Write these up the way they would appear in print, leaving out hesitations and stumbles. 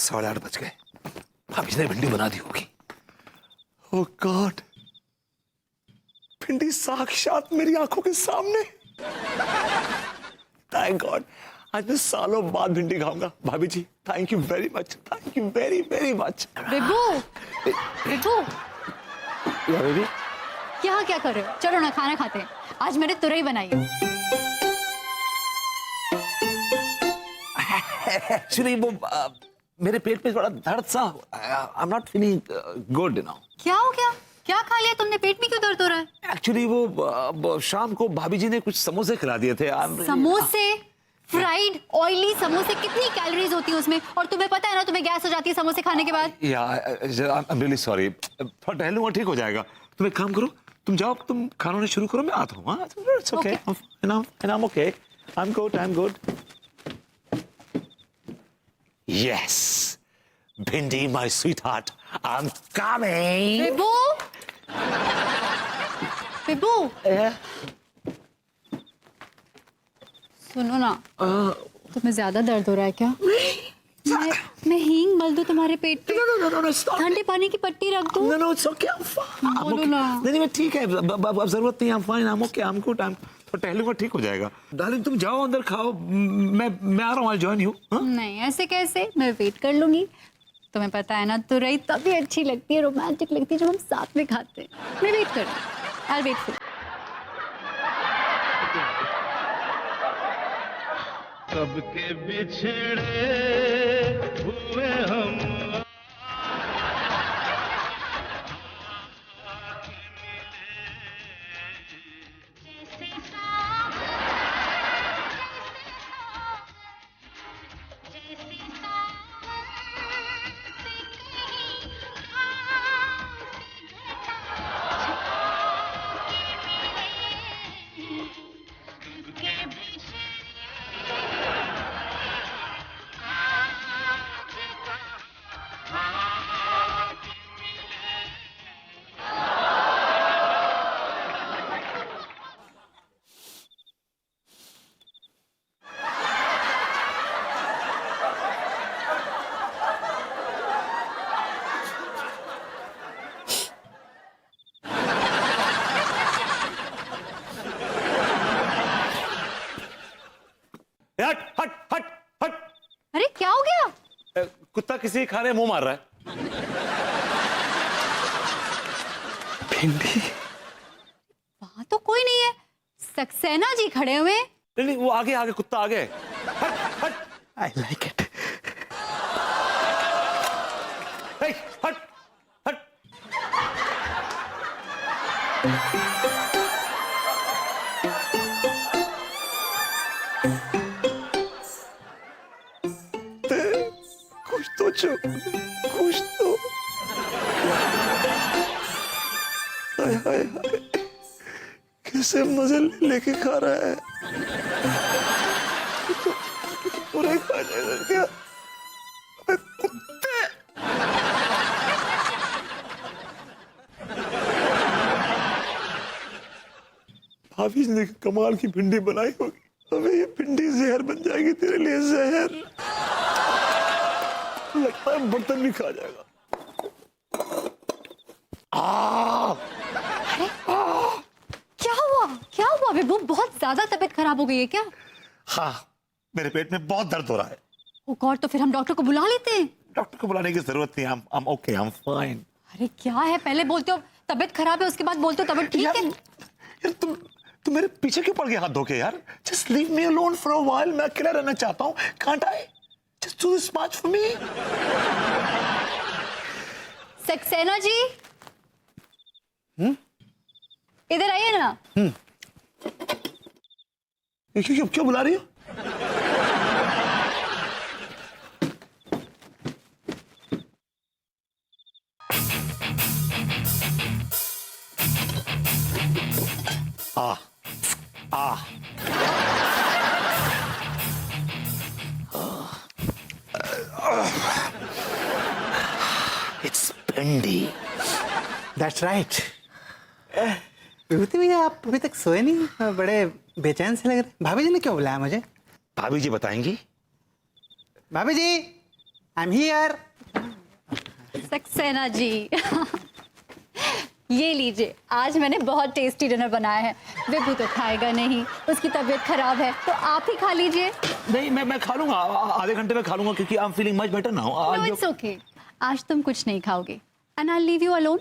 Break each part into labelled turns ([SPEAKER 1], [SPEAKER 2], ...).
[SPEAKER 1] 8:15 बज गए। भाभी जी ने भिंडी बना दी होगी। ओह गॉड, भिंडी साक्षात मेरी आंखों के सामने। थैंक गॉड, आज मैं सालों बाद भिंडी खाऊंगा। भाभी जी thank you very much, thank you very very much.
[SPEAKER 2] Vibhu, Vibhu,
[SPEAKER 1] या बेबी,
[SPEAKER 2] यहाँ क्या कर रहे हो? चलो ना खाना खाते हैं। आज मैंने तुरई बनाई है।
[SPEAKER 1] एक्चुअली वो मेरे पेट में थोड़ा दर्द सा, I am not feeling good now.
[SPEAKER 2] क्या हो गया? क्या खा लिया तुमने? पेट में क्यों दर्द हो रहा है?
[SPEAKER 1] एक्चुअली वो शाम को भाभी जी ने कुछ समोसे खिला दिए थे।
[SPEAKER 2] समोसे? फ्राइड ऑयली समोसे, कितनी कैलोरीज होती है उसमें? और तुम्हें पता है ना, तुम्हें गैस हो जाती है समोसे खाने के बाद।
[SPEAKER 1] या आई एम रियली सॉरी। थोड़ा टहलूंगा, ठीक हो जाएगा। तुम एक काम करो, तुम जाओ, तुम खाना होने शुरू करो, मैं आता हूँ। हाँ, it's okay, I am okay, I am good. Yes, bhindi my sweetheart, I am coming.
[SPEAKER 2] Vibhu, Vibhu, सुनो ना, तुम्हें ज्यादा दर्द हो रहा है क्या? मैं हींग मल दूं तुम्हारे पेट पे?
[SPEAKER 1] No,
[SPEAKER 2] ठंडे पानी की पट्टी रख दूं?
[SPEAKER 1] No, it's okay, I'm fine. I'm
[SPEAKER 2] बोलो
[SPEAKER 1] okay.
[SPEAKER 2] ना।
[SPEAKER 1] नहीं, ठीक है, अब जरूरत नहीं, I'm fine, I'm okay, I'm good, तो टहलूंगा, ठीक हो जाएगा। डार्लिंग तुम जाओ अंदर खाओ, मैं आ रहा हूँ, I'll join you।
[SPEAKER 2] नहीं, ऐसे कैसे? मैं वेट कर लूंगी। तुम्हें पता है ना, तुरई तभी अच्छी लगती है, रोमांटिक लगती है जब हम साथ में खाते हैं। मैं वेट कर, I'll wait for you।
[SPEAKER 3] कब के बिछड़े हुए हम
[SPEAKER 1] हट हट हट हट।
[SPEAKER 2] अरे क्या हो गया?
[SPEAKER 1] कुत्ता किसी खाने मुंह मार रहा है। भिंडी?
[SPEAKER 2] वहां तो कोई नहीं है, सक्सेना जी खड़े हुए हैं।
[SPEAKER 1] नहीं, वो आगे आगे, कुत्ता आगे। हट हट। I like it. हट हट। कुछ तो चुप, कुछ तो। हाय हाय हाय, कैसे मजे लेके खा रहा है। पूरे खा जाएगा क्या? अबे कुत्ते। भाभी ने कमाल की भिंडी बनाई होगी। अबे ये भिंडी जहर बन जाएगी तेरे लिए, जहर। लगता है बर्तन भी खा जाएगा।
[SPEAKER 2] क्या हुआ? क्या हुआ विभू? बहुत ज्यादा तबीयत खराब हो गई है क्या?
[SPEAKER 1] हाँ, मेरे पेट में बहुत दर्द हो रहा है।
[SPEAKER 2] ओ गॉड, तो फिर हम डॉक्टर को बुला लेते हैं।
[SPEAKER 1] डॉक्टर को बुलाने की जरूरत नहीं, I'm okay, I'm fine।
[SPEAKER 2] अरे क्या है, पहले बोलते हो तबीयत खराब है, उसके बाद बोलते हो तबीयत ठीक है।
[SPEAKER 1] यार तुम मेरे पीछे क्यों पड़ गए हाथ धोके यार? Just leave me alone for a while, मैं अकेला रहना चाहता हूँ। Can't I? Just do this much for me।
[SPEAKER 2] Saxena ji, इधर आइए ना।
[SPEAKER 1] क्यों बुला रही हो? It's भिंडी।
[SPEAKER 4] That's right। विभूति भैया, आप अभी तक सोए नहीं? बड़े बेचैन से लग रहे। भाभी जी ने क्यों बुलाया मुझे?
[SPEAKER 1] भाभी जी बताएंगी।
[SPEAKER 4] भाभी जी, I am here.
[SPEAKER 2] Saxena ji ये लीजिए, आज मैंने बहुत टेस्टी डिनर बनाया है। विभू तो खाएगा नहीं, उसकी तबीयत खराब है, तो आप ही खा लीजिए।
[SPEAKER 1] नहीं, मैं खा लूंगा, आधे घंटे में खा लूंगा, क्योंकि I am feeling much better now.
[SPEAKER 2] No it's okay, आज तुम कुछ नहीं खाओगे and I leave you alone.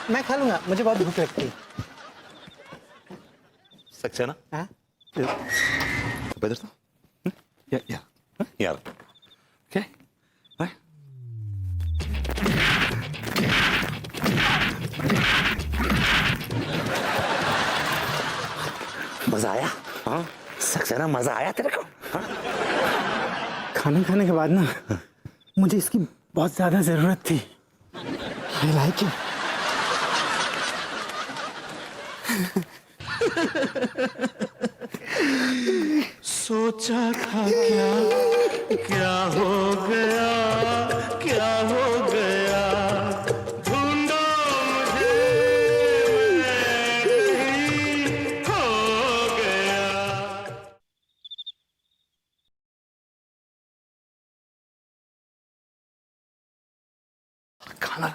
[SPEAKER 4] मैं खा लूंगा, मुझे बहुत भूख लगती है।
[SPEAKER 1] सक्सेना,
[SPEAKER 4] हाँ?
[SPEAKER 1] better stuff? Yeah. Okay. Right. मजा आया? हाँ, सक्सेना, मजा आया तेरे को? हाँ?
[SPEAKER 4] खाना खाने के बाद ना मुझे इसकी बहुत ज्यादा जरूरत थी। I like it.
[SPEAKER 3] सोचा था क्या हो गया, क्या हो गया, ढूंढो मुझे, मैं हो गया।
[SPEAKER 1] खाना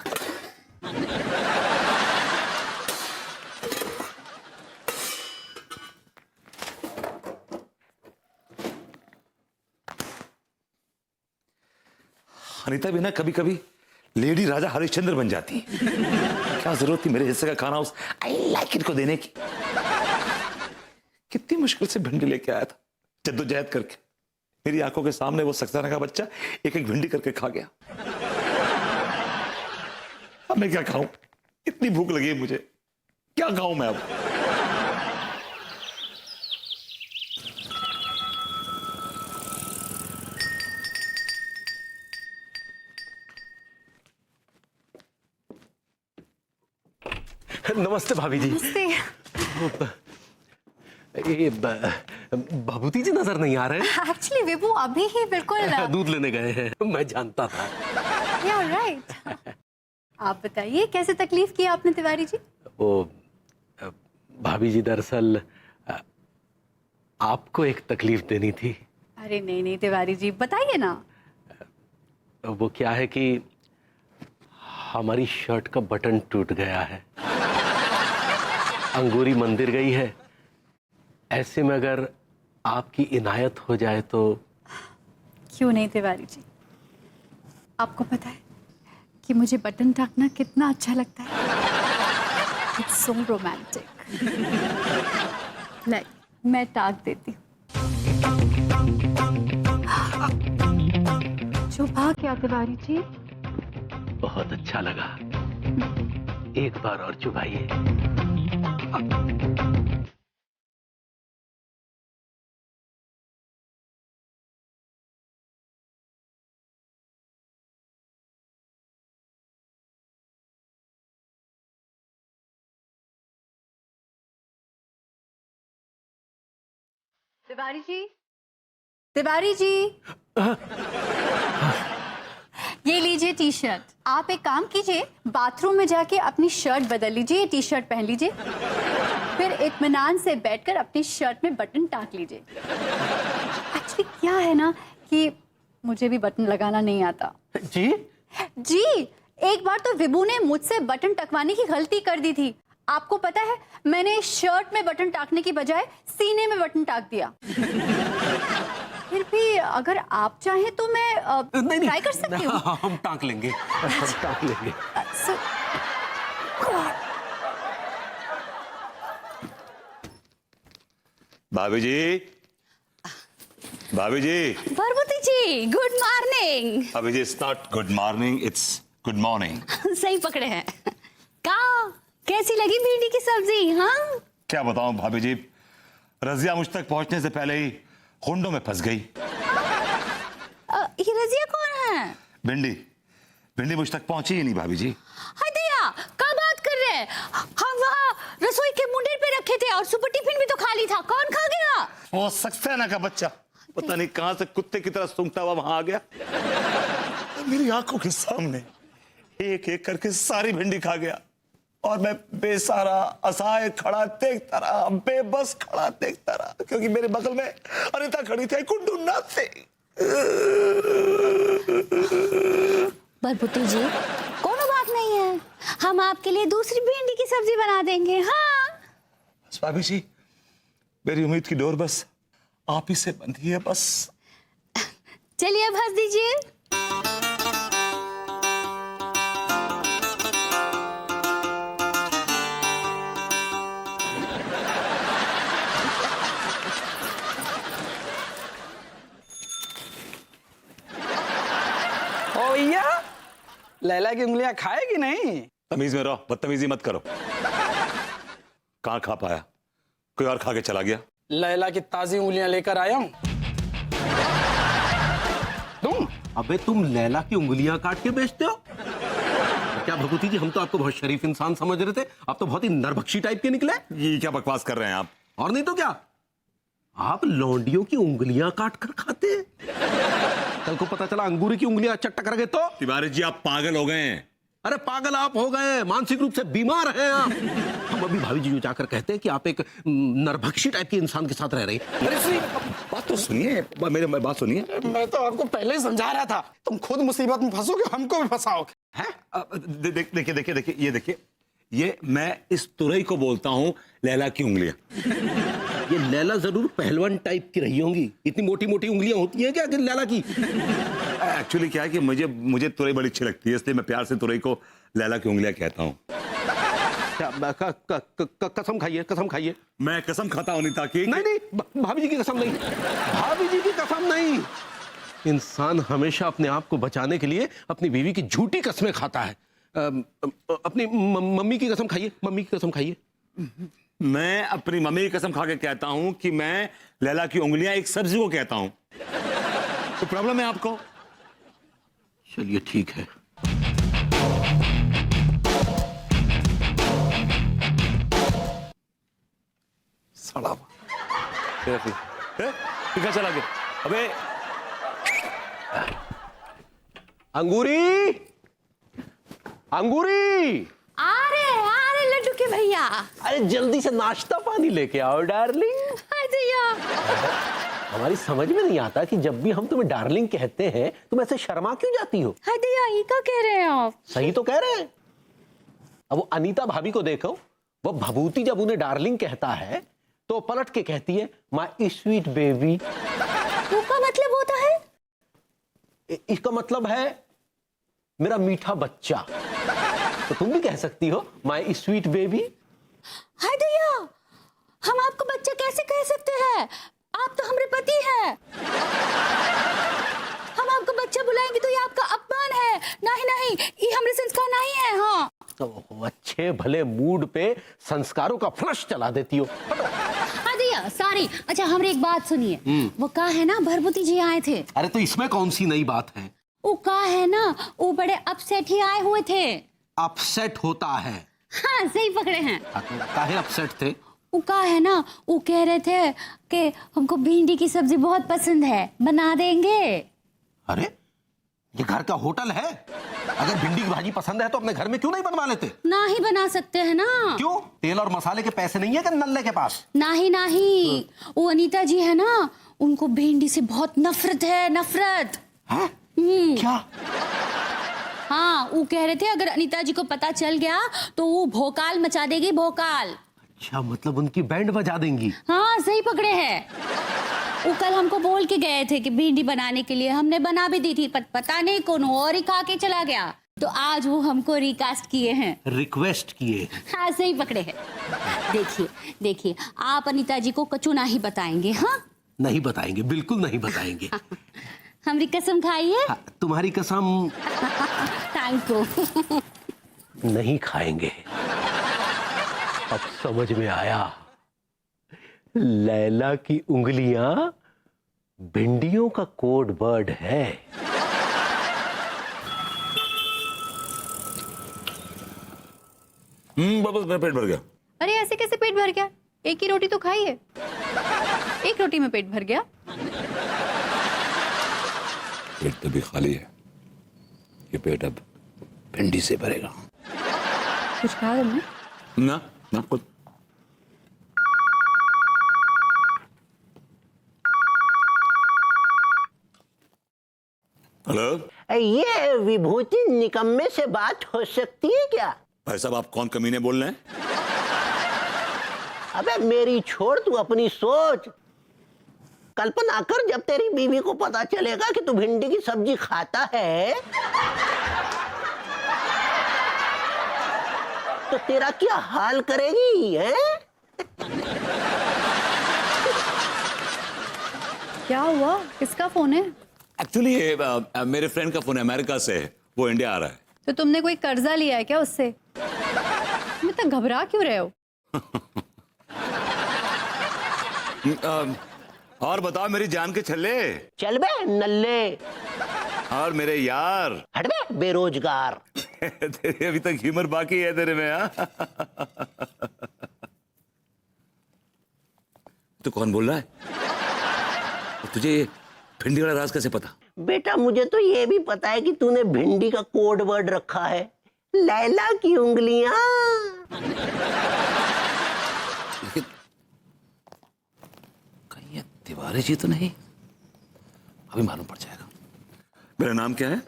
[SPEAKER 1] अनीता भी ना कभी कभी लेडी राजा हरिश्चंद्र बन जाती है। क्या जरूरत थी मेरे हिस्से का खाना उस आई लाइक इट को देने की? कितनी मुश्किल से भिंडी लेके आया था, जद्दोजहद करके। मेरी आंखों के सामने वो सक्सेना का बच्चा एक एक भिंडी करके खा गया। अब मैं क्या खाऊं? इतनी भूख लगी है मुझे, क्या खाऊं मैं अब?
[SPEAKER 5] नमस्ते भाभी जी।
[SPEAKER 2] नमस्ते।
[SPEAKER 5] ये बाबूती जी नजर नहीं आ रहे।
[SPEAKER 2] एक्चुअली विभू अभी ही बिल्कुल
[SPEAKER 5] दूध लेने गए हैं, मैं जानता था।
[SPEAKER 2] या राइट। आप बताइए कैसे तकलीफ की आपने तिवारी जी?
[SPEAKER 5] वो भाभी जी दरअसल आपको एक तकलीफ देनी थी।
[SPEAKER 2] अरे नहीं नहीं तिवारी जी, बताइए ना।
[SPEAKER 5] वो क्या है कि हमारी शर्ट का बटन टूट गया है। अंगूरी मंदिर गई है, ऐसे में अगर आपकी इनायत हो जाए तो।
[SPEAKER 2] क्यों नहीं तिवारी जी, आपको पता है कि मुझे बटन टाकना कितना अच्छा लगता है। It's so romantic. ले, मैं टाक देती हूँ। चुभा क्या तिवारी जी?
[SPEAKER 5] बहुत अच्छा लगा, एक बार और चुभाइए।
[SPEAKER 2] तिवारी जी, तिवारी जी, ये लीजिए टी शर्ट। आप एक काम कीजिए, बाथरूम में जाके अपनी शर्ट बदल लीजिए, टी शर्ट पहन लीजिए, फिर इत्मीनान से बैठकर अपनी शर्ट में बटन टाक लीजिए। एक्चुअली क्या है ना कि मुझे भी बटन लगाना नहीं आता।
[SPEAKER 5] जी
[SPEAKER 2] जी, एक बार तो विभू ने मुझसे बटन टकवाने की गलती कर दी थी। आपको पता है, मैंने शर्ट में बटन टाकने की बजाय सीने में बटन टाक दिया। फिर भी अगर आप चाहें तो मैं ट्राई कर सकती हूँ।
[SPEAKER 5] हम टांक लेंगे, हम टांक लेंगे।
[SPEAKER 1] भाभी जी, भाभी जी,
[SPEAKER 6] पार्वती जी, गुड मॉर्निंग।
[SPEAKER 1] भाभी जी, it's not good morning, it's good morning.
[SPEAKER 6] सही पकड़े हैं। का कैसी लगी भिंडी की सब्जी? हाँ,
[SPEAKER 1] क्या बताऊं भाभी जी, रजिया मुझ तक पहुंचने से पहले ही हुंडों में फंस गई।
[SPEAKER 6] ये रजिया कौन है?
[SPEAKER 1] भिंडी, भिंडी मुझ तक पहुंची ही नहीं भाभी जी।
[SPEAKER 6] हाय दया, क्या बात कर रहे हैं? हम वहाँ रसोई के मुंडे पे रखे थे और सुपर टिफिन भी तो खाली था, कौन खा गया?
[SPEAKER 1] वो सक्सेना का बच्चा पता नहीं कहां से कुत्ते की तरह सूंघता हुआ वहां आ गया, मेरी आंखों के सामने एक एक करके सारी भिंडी खा गया, और मैं बेसहारा असहाय खड़ा देखता रहा, बेबस खड़ा देखता रहा, क्योंकि मेरे बगल में अनीता खड़ी थी, कुंडू ना थे।
[SPEAKER 6] बरबुती जी, कोनो बात नहीं है, हम आपके लिए दूसरी भिंडी की सब्जी बना देंगे। हाँ
[SPEAKER 1] भाभी जी, मेरी उम्मीद की डोर बस आप ही से बंधी है बस।
[SPEAKER 6] चलिए अब हंस दीजिए।
[SPEAKER 4] ओ भैया, लैला की उंगलियां खाएगी नहीं?
[SPEAKER 1] तमीज में रहो, बदतमीजी मत करो। कहाँ खा पाया, कोई और खा के चला गया।
[SPEAKER 4] लैला की ताजी उंगलियां लेकर आया हूं। तुम
[SPEAKER 5] अबे तुम लैला की उंगलियां काट के बेचते हो? क्या भगवती जी, हम तो आपको बहुत शरीफ इंसान समझ रहे थे, आप तो बहुत ही नरभक्षी टाइप के निकले।
[SPEAKER 1] ये क्या बकवास कर रहे हैं आप?
[SPEAKER 5] और नहीं तो क्या, आप लौंडियों की उंगलियां काट कर खाते हैं। कल को पता चला अंगूरी की उंगलियां चट्टा कर गए तो?
[SPEAKER 1] तिवारी जी, आप पागल हो गए हैं।
[SPEAKER 5] अरे पागल आप हो गए, मानसिक रूप से बीमार हैं आप। हम अभी भाभी जी को जाकर कहते हैं कि आप एक नरभक्षी टाइप के इंसान के साथ रह रही हैं।
[SPEAKER 1] अरे सुनिए, बात तो सुनिए, मेरी बात सुनिए।
[SPEAKER 4] मैं तो आपको पहले ही समझा रहा था, तुम खुद मुसीबत में फंसोगे, हमको भी फंसाओगे।
[SPEAKER 1] हैं? देखिए देखिए देखिए, ये देखिए, ये मैं इस तुरई को बोलता हूँ लैला की उंगलियां।
[SPEAKER 5] ये लैला जरूर पहलवान टाइप की रही होंगी, इतनी मोटी मोटी उंगलियां होती हैं क्या कि लैला की?
[SPEAKER 1] एक्चुअली क्या है कि मुझे तुरई बड़ी अच्छी लगती है, इसलिए मैं प्यार से तुरई को लैला की उंगलियां कहता हूँ।
[SPEAKER 5] कसम खाइए, कसम खाइए।
[SPEAKER 1] मैं कसम खाता हूँ अनीता की।
[SPEAKER 5] नहीं नहीं, भाभी जी की कसम नहीं, भाभी जी की कसम नहीं। इंसान हमेशा अपने आप को बचाने के लिए अपनी बीवी की झूठी कसमें खाता है। अपनी मम्मी की कसम खाइए, मम्मी की कसम खाइए।
[SPEAKER 1] मैं अपनी मम्मी की कसम खा के कहता हूं कि मैं लैला की उंगलियां एक सब्जी को कहता हूं। तो प्रॉब्लम है आपको?
[SPEAKER 5] चलिए ठीक है।
[SPEAKER 1] सड़ा क्या चला गया? अबे
[SPEAKER 5] अंगूरी, अंगूरी,
[SPEAKER 6] आ रहे लड्डू के भैया।
[SPEAKER 5] अरे जल्दी से नाश्ता पानी लेके आओ डार्लिंग।
[SPEAKER 6] हाय भैया।
[SPEAKER 5] हमारी समझ में नहीं आता कि जब भी हम तुम्हें डार्लिंग कहते हैं तुम ऐसे शर्मा क्यों जाती हो?
[SPEAKER 6] हाय भैया, ये क्या कह रहे हैं आप?
[SPEAKER 5] सही तो कह रहे हैं। अब वो अनीता भाभी को देखो, वो भभूति जब उन्हें डार्लिंग कहता है तो पलट के कहती है माय स्वीट बेबी।
[SPEAKER 6] वो का मतलब होता है?
[SPEAKER 5] इसका मतलब है मेरा मीठा बच्चा। तो तुम भी कह सकती हो माय स्वीट बेबी।
[SPEAKER 6] हाय भैया, हम आपको बच्चा कैसे कह सकते हैं? आप तो हमारे पति हैं। हम आपको बच्चा बुलाएंगे तो ये आपका अपमान है। नहीं नहीं, ये हमारे संस्कार नहीं है। हाँ
[SPEAKER 5] तो अच्छे भले मूड पे संस्कारों का फ्लश चला देती हो।
[SPEAKER 6] हाँ भैया, सॉरी। अच्छा हमारी एक बात सुनिए। वो कहा है ना, भरभूति जी आए थे।
[SPEAKER 5] अरे तो इसमें कौन सी नई बात है?
[SPEAKER 6] वो कहा है ना, वो बड़े अपसेट ही आए हुए थे।
[SPEAKER 5] अपसेट होता है?
[SPEAKER 6] हाँ सही पकड़े हैं।
[SPEAKER 5] काहे अपसेट थे?
[SPEAKER 6] वो कहा है ना, वो कह रहे थे कि हमको भिंडी की सब्जी बहुत पसंद है, बना देंगे।
[SPEAKER 5] अरे ये घर का होटल है, अगर भिंडी की भाजी पसंद है तो अपने घर में क्यों नहीं बनवा लेते?
[SPEAKER 6] ना ही बना सकते हैं ना।
[SPEAKER 5] क्यों? तेल और मसाले के पैसे नहीं है कि नल्ले के पास?
[SPEAKER 6] नहीं नहीं, वो अनीता जी है ना, उनको भिंडी से बहुत नफरत है, नफरत।
[SPEAKER 5] हाँ? क्या?
[SPEAKER 6] हाँ, वो कह रहे थे अगर अनीता जी को पता चल गया तो वो भोकाल मचा देगी, भोकाल।
[SPEAKER 5] अच्छा, मतलब उनकी बैंड बजा देंगी?
[SPEAKER 6] हाँ सही पकड़े हैं। वो कल हमको बोल के गए थे कि भिंडी बनाने के लिए, हमने बना भी दी थी, पर पता नहीं कौन और ही खा के चला गया। तो आज वो हमको रिकास्ट किए हैं,
[SPEAKER 5] रिक्वेस्ट किए।
[SPEAKER 6] हाँ सही पकड़े हैं। देखिए देखिए, आप अनीता जी को कचू नहीं बताएंगे? हाँ
[SPEAKER 5] नहीं बताएंगे, बिल्कुल नहीं बताएंगे।
[SPEAKER 6] हमारी कसम खाइए।
[SPEAKER 5] हाँ, तुम्हारी कसम
[SPEAKER 6] थैंक यू।
[SPEAKER 5] नहीं खाएंगे। अब समझ में आया, लैला की उंगलियां भिंडियों का कोड वर्ड है।
[SPEAKER 1] बस मेरा पेट भर गया।
[SPEAKER 2] अरे ऐसे कैसे पेट भर गया? एक ही रोटी तो खाई है। एक रोटी में पेट भर गया?
[SPEAKER 1] पेट तो भी खाली है, ये पेट अब भिंडी से भरेगा।
[SPEAKER 2] कुछ कहा तुमने?
[SPEAKER 1] ना ना कुछ। हेलो।
[SPEAKER 7] ये विभूति निकम्मे से बात हो सकती है क्या?
[SPEAKER 1] भाई साहब, आप कौन कमीने बोल रहे हैं?
[SPEAKER 7] अबे मेरी छोड़, तू अपनी सोच। कल्पना कर, जब तेरी बीवी को पता चलेगा कि तू भिंडी की सब्जी खाता है तो तेरा क्या हाल करेगी, हैं?
[SPEAKER 2] क्या हुआ? किसका फोन है?
[SPEAKER 1] एक्चुअली मेरे फ्रेंड का फोन है, अमेरिका से है। वो इंडिया आ रहा है।
[SPEAKER 2] तो तुमने कोई कर्जा लिया है क्या उससे? तुम इतना घबरा क्यों रहे हो?
[SPEAKER 1] और बताओ मेरी जान के छल्ले।
[SPEAKER 7] चल बे नल्ले,
[SPEAKER 1] और मेरे यार।
[SPEAKER 7] हट बे बेरोजगार।
[SPEAKER 1] तेरे अभी तक ह्यूमर बाकी है तेरे में, हाँ? तू कौन बोल रहा है? तुझे भिंडी वाला राज कैसे पता?
[SPEAKER 7] बेटा मुझे तो ये भी पता है कि तूने भिंडी का कोड वर्ड रखा है, लैला की उंगलियां।
[SPEAKER 1] लेकिन कहीं ये तिवारी जी तो नहीं? अभी मालूम पड़ जाएगा। मेरा नाम क्या है?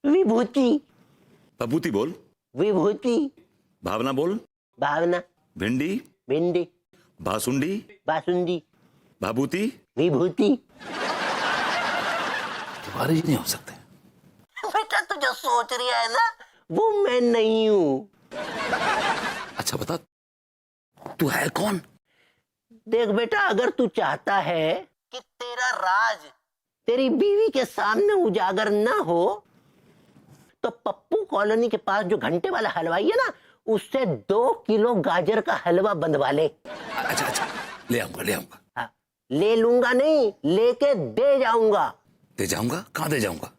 [SPEAKER 7] विभूति।
[SPEAKER 1] बबूती बोल।
[SPEAKER 7] विभूति।
[SPEAKER 1] भावना बोल।
[SPEAKER 7] भावना।
[SPEAKER 1] भिंडी।
[SPEAKER 7] भिंडी।
[SPEAKER 1] बासुंडी।
[SPEAKER 7] बासुंदी।
[SPEAKER 1] भाबूती।
[SPEAKER 7] विभूति।
[SPEAKER 1] तिवारी जी नहीं हो सकते।
[SPEAKER 7] बेटा तू जो सोच रही है ना, वो मैं नहीं हूं।
[SPEAKER 1] अच्छा बता, तू है कौन?
[SPEAKER 7] देख बेटा, अगर तू चाहता है कि तेरा राज तेरी बीवी के सामने उजागर ना हो तो पप्पू कॉलोनी के पास जो घंटे वाला हलवाई है ना, उससे 2 किलो गाजर का हलवा बंधवा ले।
[SPEAKER 1] अच्छा अच्छा, ले आऊंगा ले आऊंगा।
[SPEAKER 7] हाँ, ले लूंगा नहीं, लेके दे जाऊंगा।
[SPEAKER 1] दे जाऊंगा? कहाँ दे जाऊंगा?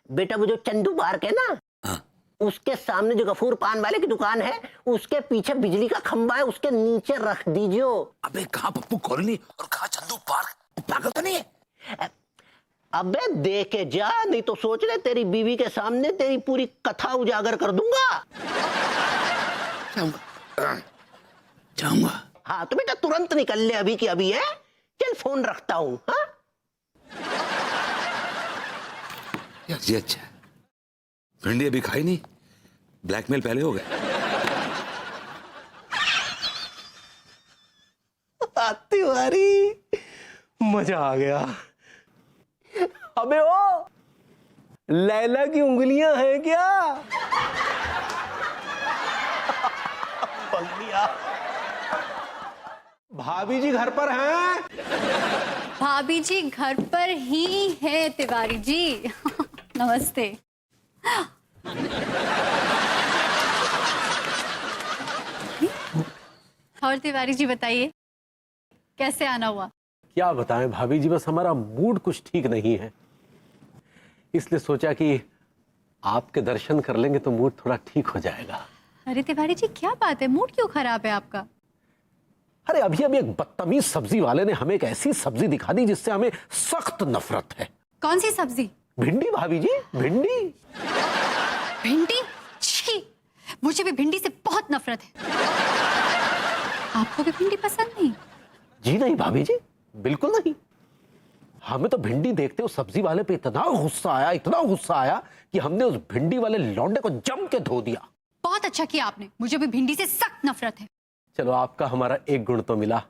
[SPEAKER 7] बेटा वो जो चंदू पार्क है ना,
[SPEAKER 1] हाँ।
[SPEAKER 7] उसके सामने जो गफूर पान वाले की दुकान है, उसके पीछे बिजली का खंबा है, उसके नीचे रख दीजियो।
[SPEAKER 1] अबे कहाँ पप्पू कॉलोनी और कहाँ चंदू पार्क? पागल तो नहीं है?
[SPEAKER 7] अबे दे के जा, नहीं तो सोच ले तेरी बीवी के सामने तेरी पूरी कथा उजागर कर दूंगा।
[SPEAKER 1] जाऊंगा जाऊंगा।
[SPEAKER 7] हाँ तो बेटा तुरंत निकल ले, अभी की अभी है। चल फोन रखता हूँ। हाँ
[SPEAKER 1] यार ये अच्छा है, भिंडी अभी खाई नहीं, ब्लैकमेल पहले हो गया।
[SPEAKER 5] तिवारी, मजा आ गया। अबे ओ, लैला की उंगलियां हैं क्या? बंदिया। भाभी जी घर पर हैं?
[SPEAKER 2] भाभी जी घर पर ही है तिवारी जी। नमस्ते। और तिवारी जी बताइए, कैसे आना हुआ?
[SPEAKER 5] क्या बताएं भाभी जी, बस हमारा मूड कुछ ठीक नहीं है, इसलिए सोचा कि आपके दर्शन कर लेंगे तो मूड थोड़ा ठीक हो जाएगा।
[SPEAKER 2] अरे तिवारी जी क्या बात है, मूड क्यों खराब है आपका?
[SPEAKER 5] अरे अभी अभी एक बदतमीज सब्जी वाले ने हमें एक ऐसी सब्जी दिखा दी जिससे हमें सख्त नफरत है।
[SPEAKER 2] कौन सी सब्जी?
[SPEAKER 5] भिंडी भाभी जी, भिंडी।
[SPEAKER 2] भिंडी? छी, मुझे भी भिंडी से बहुत नफरत है। आपको भी भिंडी पसंद नहीं?
[SPEAKER 5] जी नहीं भाभी जी, बिल्कुल नहीं। हमें तो भिंडी देखते उस सब्जी वाले पे इतना गुस्सा आया कि हमने उस भिंडी वाले लौंडे को जम के धो दिया।
[SPEAKER 2] बहुत अच्छा किया आपने, मुझे भी भिंडी से सख्त नफरत है।
[SPEAKER 5] चलो आपका हमारा एक गुण तो मिला,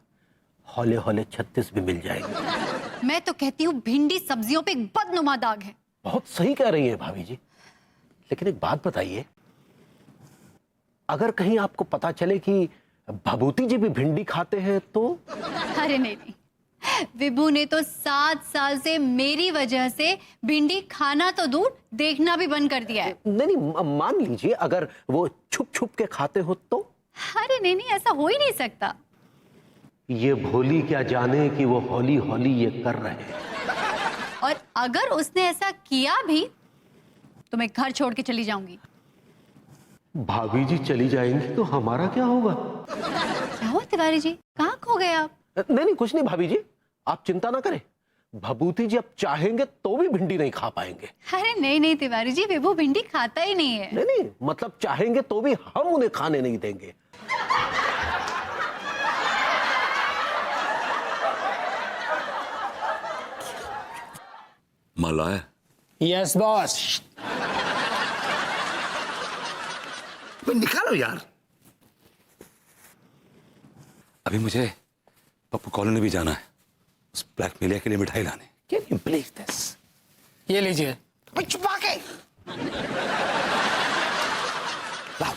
[SPEAKER 5] हौले हौले 36 भी मिल जाएंगे।
[SPEAKER 2] मैं तो कहती हूँ भिंडी सब्जियों पे एक बदनुमा दाग है।
[SPEAKER 5] बहुत सही कह रही है भाभी जी, लेकिन एक बात बताइए, अगर कहीं आपको पता चले कि भभूति जी भी भिंडी खाते हैं तो?
[SPEAKER 2] अरे नहीं नहीं, विभू ने तो 7 साल से मेरी वजह से भिंडी खाना तो दूर देखना भी बंद कर दिया है।
[SPEAKER 5] नहीं, मान लीजिए अगर वो छुप छुप के खाते हो तो?
[SPEAKER 2] अरे नहीं नहीं, ऐसा हो ही नहीं सकता।
[SPEAKER 5] ये भोली क्या जाने कि वो हौली हौली ये कर रहे हैं।
[SPEAKER 2] और अगर उसने ऐसा किया भी तो मैं घर छोड़ के चली जाऊंगी।
[SPEAKER 5] भाभी जी चली जाएंगी तो हमारा क्या होगा?
[SPEAKER 2] क्या हुआ तिवारी जी, कहाँ खो गए आप?
[SPEAKER 5] नहीं कुछ नहीं भाभी जी, आप चिंता ना करें, भभूति जी अब चाहेंगे तो भी भिंडी नहीं खा पाएंगे।
[SPEAKER 2] अरे नहीं नहीं तिवारी जी, विभू भिंडी खाता ही नहीं है।
[SPEAKER 5] नहीं, मतलब चाहेंगे तो भी हम उन्हें खाने नहीं देंगे।
[SPEAKER 1] माला है?
[SPEAKER 4] Yes boss.
[SPEAKER 1] निकालो यार। अभी मुझे पप्पू कॉलोनी भी जाना है, उस ब्लैकमेलिया के लिए मिठाई लाने। Can you believe this?
[SPEAKER 4] ये लीजिए।
[SPEAKER 1] छुपा के लाओ।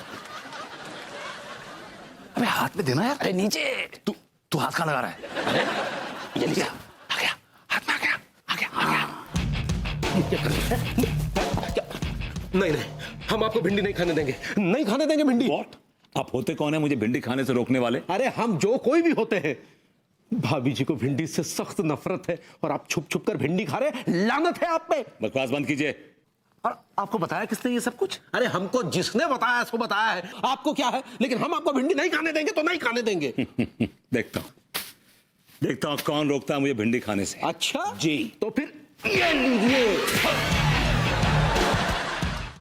[SPEAKER 1] अबे हाथ में देना यार।
[SPEAKER 4] अरे नीचे।
[SPEAKER 1] तू हाथ कहाँ लगा रहा है? अरे ये लीजिए, आ गया हाथ में, आ गया आ गया आ गया।
[SPEAKER 5] नहीं नहीं, हम आपको भिंडी नहीं खाने देंगे, नहीं खाने देंगे भिंडी।
[SPEAKER 1] What? आप होते कौन है मुझे भिंडी खाने से रोकने वाले?
[SPEAKER 5] अरे हम जो कोई भी होते हैं, भाभी जी को भिंडी से सख्त नफरत है और आप छुप छुप कर भिंडी खा रहे हैं। लानत है आप पे।
[SPEAKER 1] बकवास बंद कीजिए।
[SPEAKER 5] और आपको बताया किसने ये सब कुछ? अरे हमको जिसने बताया सो बताया है, आपको क्या है? लेकिन हम आपको भिंडी नहीं खाने देंगे तो नहीं खाने देंगे।
[SPEAKER 1] देखता हूं कौन रोकता है मुझे भिंडी खाने से।
[SPEAKER 5] अच्छा
[SPEAKER 1] जी।
[SPEAKER 5] तो फिर ये लीजिए।